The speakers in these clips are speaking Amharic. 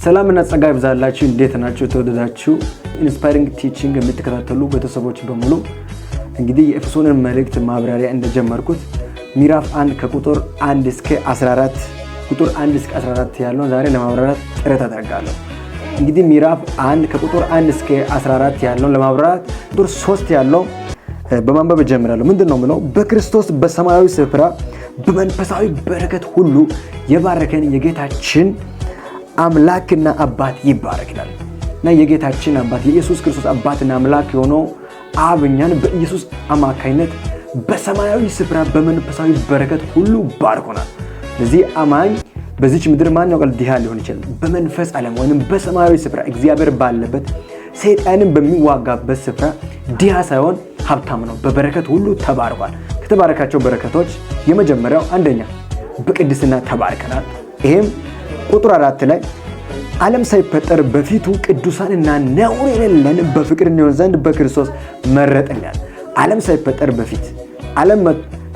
ሰላምና ጸጋ ይብዛላችሁ። እንዴት ናችሁ? ተወደዳችሁ ኢንስፓይሪንግ ቲቺንግ የምትከታተሉ ቤተሰቦች በሙሉ እንግዲህ የኤፌሶንን መልእክት ማብራሪያ እንደጀመርኩት ምዕራፍ 1 ከቁጥር 1 እስከ 14 ቁጥር 1 እስከ 14 ያለውን ዛሬ ለማብራራት ጥረት አደርጋለሁ። እንግዲህ ምዕራፍ 1 ከቁጥር 1 እስከ 14 ያለውን ለማብራራት ቁጥር 3 ያለው በማንበብ ጀምራለሁ። ምንድነው ምለው? በክርስቶስ በሰማያዊ ስፍራ በመንፈሳዊ በረከት ሁሉ የባረከን የጌታችን አምላክና አባት ይባረክናል። እና የጌታችን አባት የኢየሱስ ክርስቶስ አባትና አምላክ የሆነው አብ እኛን በኢየሱስ አማካይነት በሰማያዊ ስፍራ በመንፈሳዊ በረከት ሁሉ ባርኮናል። ስለዚህ አማኝ በዚች ምድር ማን ያውቃል ድሃ ሊሆን ይችላል። በመንፈስ ዓለም ወይም በሰማያዊ ስፍራ እግዚአብሔር ባለበት ሰይጣንን በሚዋጋበት ስፍራ ድሃ ሳይሆን ሀብታም ነው። በበረከት ሁሉ ተባርኳል። ከተባረካቸው በረከቶች የመጀመሪያው አንደኛ በቅድስና ተባርከናል። ይሄም ቁጥር 4 ላይ ዓለም ሳይፈጠር በፊቱ ቅዱሳንና ነውር የሌለን በፍቅር እንሆን ዘንድ በክርስቶስ መረጠናል። ዓለም ሳይፈጠር በፊት ዓለም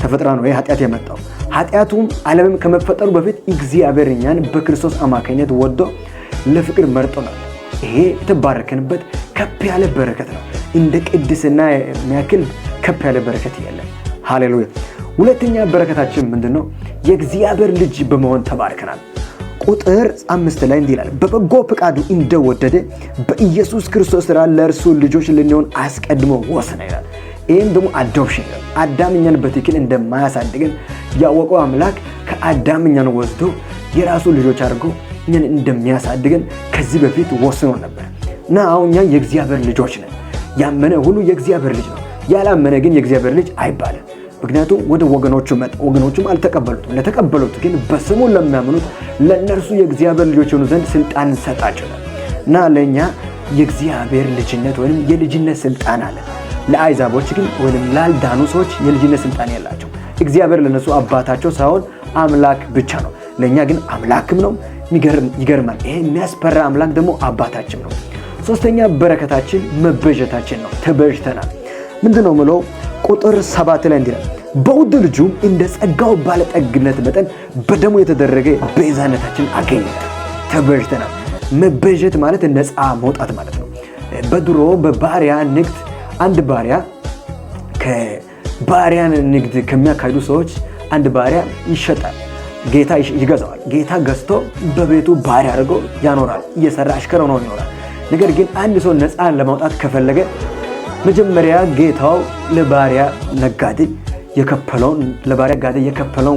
ተፈጥራ ነው ኃጢአት የመጣው። ኃጢአቱም ዓለምም ከመፈጠሩ በፊት እግዚአብሔር እኛን በክርስቶስ አማካኝነት ወዶ ለፍቅር መርጦናል። ይሄ የተባረከንበት ከፍ ያለ በረከት ነው። እንደ ቅድስና የሚያክል ከፍ ያለ በረከት የለም። ሃሌሉያ። ሁለተኛ በረከታችን ምንድነው? የእግዚአብሔር ልጅ በመሆን ተባርከናል። ቁጥር 5 ላይ እንዲህ ይላል፣ በበጎ ፈቃዱ እንደወደደ በኢየሱስ ክርስቶስ ስራ ለእርሱ ልጆች ልንሆን አስቀድሞ ወሰነ ይላል። ይህም ደግሞ አዶፕሽን ይላል። አዳም እኛን በትክክል እንደማያሳድገን ያወቀው አምላክ ከአዳም እኛን ወስዶ የራሱ ልጆች አድርጎ እኛን እንደሚያሳድገን ከዚህ በፊት ወስኖ ነበር እና አሁን እኛ የእግዚአብሔር ልጆች ነን። ያመነ ሁሉ የእግዚአብሔር ልጅ ነው። ያላመነ ግን የእግዚአብሔር ልጅ አይባልም። ምክንያቱም ወደ ወገኖቹ መጣ፣ ወገኖቹም አልተቀበሉትም። ለተቀበሉት ግን በስሙ ለሚያምኑት ለእነርሱ የእግዚአብሔር ልጆች የሆኑ ዘንድ ስልጣን ሰጣቸዋል እና ለእኛ የእግዚአብሔር ልጅነት ወይም የልጅነት ስልጣን አለ። ለአይዛቦች ግን ወይም ላልዳኑ ሰዎች የልጅነት ስልጣን ያላቸው እግዚአብሔር ለነሱ አባታቸው ሳይሆን አምላክ ብቻ ነው። ለእኛ ግን አምላክም ነው። ይገርማል። ይሄ የሚያስፈራ አምላክ ደግሞ አባታችን ነው። ሶስተኛ በረከታችን መበጀታችን ነው። ተበጅተናል። ምንድነው ምለው? ቁጥር 7 ላይ እንዲህ በውድ ልጁ እንደ ጸጋው ባለጠግነት መጠን በደሙ የተደረገ ቤዛነታችን አገኘን። ተበጅተናል። መበጀት ማለት ነፃ መውጣት ማለት ነው። በድሮ በባሪያ ንግድ አንድ ባሪያ ከባሪያ ንግድ ከሚያካሂዱ ሰዎች አንድ ባሪያ ይሸጣል። ጌታ ይገዛዋል። ጌታ ገዝቶ በቤቱ ባሪያ አድርጎ ያኖራል። እየሰራ አሽከር ሆኖ ይኖራል። ነገር ግን አንድ ሰው ነፃ ለማውጣት ከፈለገ መጀመሪያ ጌታው ለባሪያ ነጋዴ የከፈለውን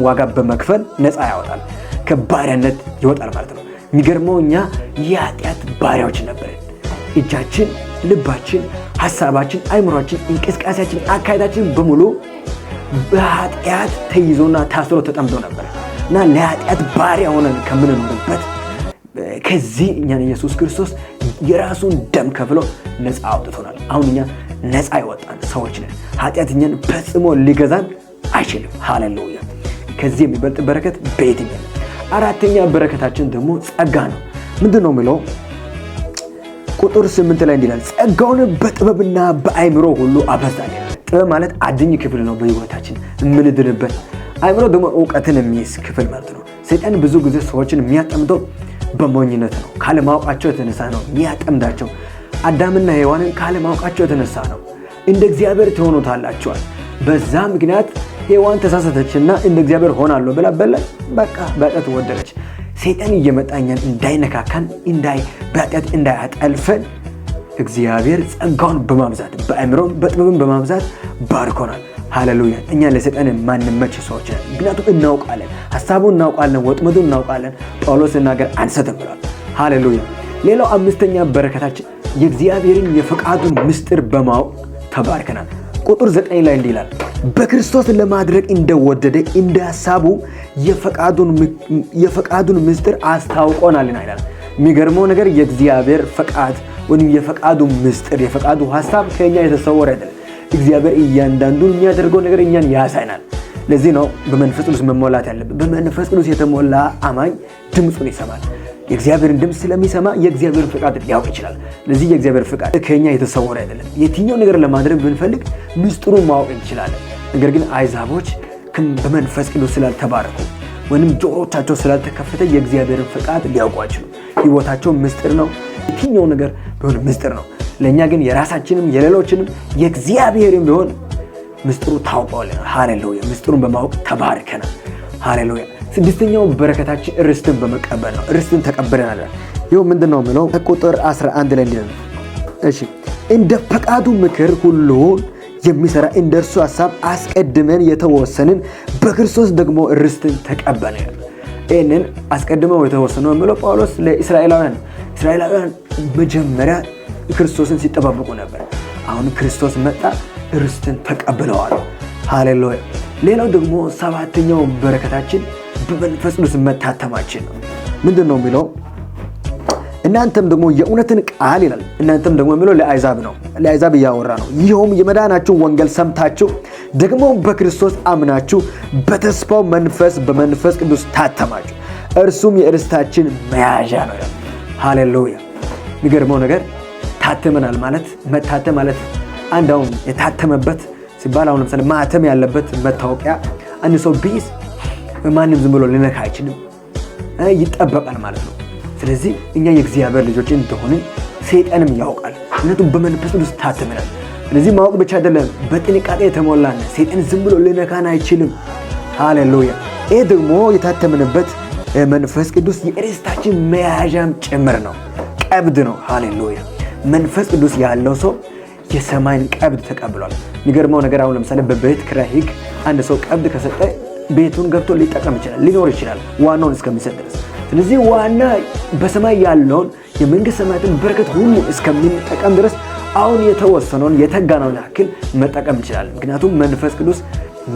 ዋጋ በመክፈል ነፃ ያወጣል። ከባሪያነት ይወጣል ማለት ነው። የሚገርመው እኛ የኃጢአት ባሪያዎች ነበርን። እጃችን፣ ልባችን፣ ሐሳባችን፣ አይምሮአችን፣ እንቅስቃሴያችን፣ አካሄዳችን በሙሉ በኃጢአት ተይዞና ታስሮ ተጠምዶ ነበር እና ለኃጢአት ባሪያ ሆነን ከምንኖርበት ከዚህ እኛን ኢየሱስ ክርስቶስ የራሱን ደም ከፍሎ ነፃ አውጥቶናል። አሁን እኛ ነፃ ይወጣን ሰዎች ነን። ኃጢአት እኛን ፈጽሞ ሊገዛን አይችልም። ሃሌሉያ። ከዚህ የሚበልጥ በረከት በየትኛው? አራተኛ በረከታችን ደግሞ ጸጋ ነው። ምንድነው የሚለው? ቁጥር 8 ላይ እንዲላል ጸጋውን በጥበብና በአይምሮ ሁሉ አበዛልን። ጥበብ ማለት አድኝ ክፍል ነው በህይወታችን የምንድንበት። አይምሮ ደግሞ እውቀትን የሚይዝ ክፍል ማለት ነው። ሰይጣን ብዙ ጊዜ ሰዎችን የሚያጠምደው በሞኝነት ነው። ካለማወቃቸው የተነሳ ነው የሚያጠምዳቸው። አዳምና ሔዋንን ካለማወቃቸው የተነሳ ነው እንደ እግዚአብሔር ትሆኑታላችኋል። በዛ ምክንያት ሔዋን ተሳሳተችና እንደ እግዚአብሔር ሆናለሁ ብላ በላች። በቃ በኃጢአት ወደቀች። ሰይጣን እየመጣ እኛን እንዳይነካካን በኃጢአት እንዳያጠልፈን እግዚአብሔር ጸጋውን በማብዛት በአእምሮም በጥበብም በማብዛት ባርኮናል። ሃሌሉያ። እኛ ለሰይጣን ማንመች ሰዎች ነን። ምክንያቱም እናውቃለን፣ ሐሳቡን እናውቃለን፣ ወጥመዱን እናውቃለን። ጳውሎስ ሲናገር አንሰትም ብሏል። ሃሌሉያ። ሌላው አምስተኛ በረከታችን የእግዚአብሔርን የፈቃዱን ምስጢር በማወቅ ተባርከናል። ቁጥር 9 ላይ እንዲህ ይላል በክርስቶስ ለማድረግ እንደወደደ እንደ ሐሳቡ የፈቃዱን ምስጢር አስታውቆናልና ይላል። የሚገርመው ነገር የእግዚአብሔር ፈቃድ ወይም የፈቃዱ ምስጢር የፈቃዱ ሐሳብ ከኛ የተሰወረ አይደለም። እግዚአብሔር እያንዳንዱን የሚያደርገው ነገር እኛን ያሳይናል። ለዚህ ነው በመንፈስ ቅዱስ መሞላት ያለበት። በመንፈስ ቅዱስ የተሞላ አማኝ ድምፁን ይሰማል። የእግዚአብሔርን ድምፅ ስለሚሰማ የእግዚአብሔርን ፈቃድ ሊያውቅ ይችላል። ለዚህ የእግዚአብሔር ፈቃድ ከኛ የተሰወረ አይደለም። የትኛው ነገር ለማድረግ ብንፈልግ ምስጢሩን ማወቅ እንችላለን። ነገር ግን አይዛቦች በመንፈስ ቅዱስ ስላልተባረኩ ወይንም ጆሮቻቸው ስላልተከፈተ የእግዚአብሔርን ፈቃድ ሊያውቁ አይችሉም። ህይወታቸው ምስጢር ነው። የትኛው ነገር ቢሆን ምስጢር ነው። ለእኛ ግን የራሳችንም የሌሎችንም የእግዚአብሔርም ቢሆን ምስጢሩ ታውቋል። ሃሌሉያ! ምስጢሩን በማወቅ ተባርከናል። ሃሌሉያ! ስድስተኛው በረከታችን ርስትን በመቀበል ነው። ርስትን ተቀበለናል። ይኸው ምንድነው የሚለው ቁጥር 11 ላይ እንዲህ ነው። እሺ እንደ ፈቃዱ ምክር ሁሉን የሚሰራ እንደ እርሱ ሐሳብ አስቀድመን የተወሰንን በክርስቶስ ደግሞ ርስትን ተቀበልን። ይህንን አስቀድመው የተወሰነው የሚለው ጳውሎስ ለእስራኤላውያን መጀመሪያ ክርስቶስን ሲጠባበቁ ነበር። አሁን ክርስቶስ መጣ፣ ርስትን ተቀብለዋል። ሃሌሉያ! ሌላው ደግሞ ሰባተኛው በረከታችን በመንፈስ ቅዱስ መታተማችን ነው። ምንድነው የሚለው እናንተም ደግሞ የእውነትን ቃል ይላል። እናንተም ደግሞ የሚለው ለአሕዛብ ነው፣ ለአሕዛብ እያወራ ነው። ይኸውም የመዳናችሁን ወንጌል ሰምታችሁ ደግሞ በክርስቶስ አምናችሁ በተስፋው መንፈስ በመንፈስ ቅዱስ ታተማችሁ፣ እርሱም የርስታችን መያዣ ነው ይላል። ሃሌሉያ! የሚገርመው ነገር ታተመናል ማለት መታተም ማለት አንድ አሁን የታተመበት ሲባል አሁን ለምሳሌ ማተም ያለበት መታወቂያ አንድ ሰው ቢይዝ ማንም ዝም ብሎ ሊነካ አይችልም፣ ይጠበቃል ማለት ነው። ስለዚህ እኛ የእግዚአብሔር ልጆች እንደሆንን ሰይጣንም ያውቃል። ምክንያቱም በመንፈስ ቅዱስ ታተመናል። ስለዚህ ማወቅ ብቻ አይደለም፣ በጥንቃቄ የተሞላን ሰይጣን ዝም ብሎ ሊነካን አይችልም። ሃሌሉያ! ይሄ ደግሞ የታተምንበት መንፈስ ቅዱስ የርስታችን መያዣም ጭምር ነው፣ ቀብድ ነው። ሃሌሉያ! መንፈስ ቅዱስ ያለው ሰው የሰማይን ቀብድ ተቀብሏል። የሚገርመው ነገር አሁን ለምሳሌ በቤት ኪራይ ሕግ አንድ ሰው ቀብድ ከሰጠ ቤቱን ገብቶ ሊጠቀም ይችላል፣ ሊኖር ይችላል ዋናውን እስከሚሰጥ ድረስ። ስለዚህ ዋና በሰማይ ያለውን የመንግስት ሰማያትን በረከት ሁሉ እስከምንጠቀም ድረስ አሁን የተወሰነውን የተጋነውን ያክል መጠቀም ይችላል። ምክንያቱም መንፈስ ቅዱስ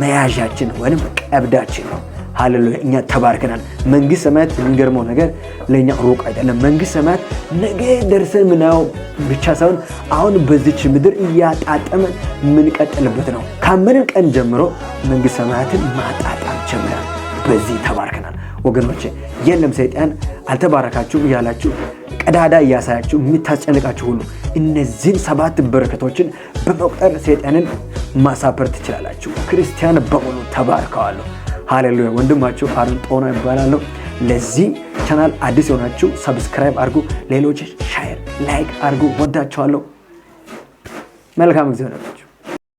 መያዣችን ወይም ቀብዳችን ነው። ሃሌሉያ! እኛ ተባርከናል። መንግስት ሰማያት የሚገርመው ነገር ለእኛ ሩቅ አይደለም። መንግስት ሰማያት ነገ ደርሰን ምናየው ብቻ ሳይሆን አሁን በዚች ምድር እያጣጠመን የምንቀጥልበት ነው። ካመንን ቀን ጀምሮ መንግስት ሰማያትን ማጣጣም ጀምረናል። በዚህ ተባርከናል ወገኖቼ። የለም ሰይጣን አልተባረካችሁም እያላችሁ ቀዳዳ እያሳያችሁ የምታስጨንቃችሁ ሁሉ እነዚህን 7 በረከቶችን በመቁጠር ሰይጣንን ማሳፈር ትችላላችሁ። ክርስቲያን በሙሉ ተባርከዋለሁ። ሃሌሉያ! ወንድማችሁ አሮን ጦና ይባላለሁ። ለዚህ ቻናል አዲስ የሆናችሁ ሰብስክራይብ አድርጉ፣ ሌሎች ሼር ላይክ አድርጉ። ወዳችኋለሁ። መልካም ጊዜ ነው።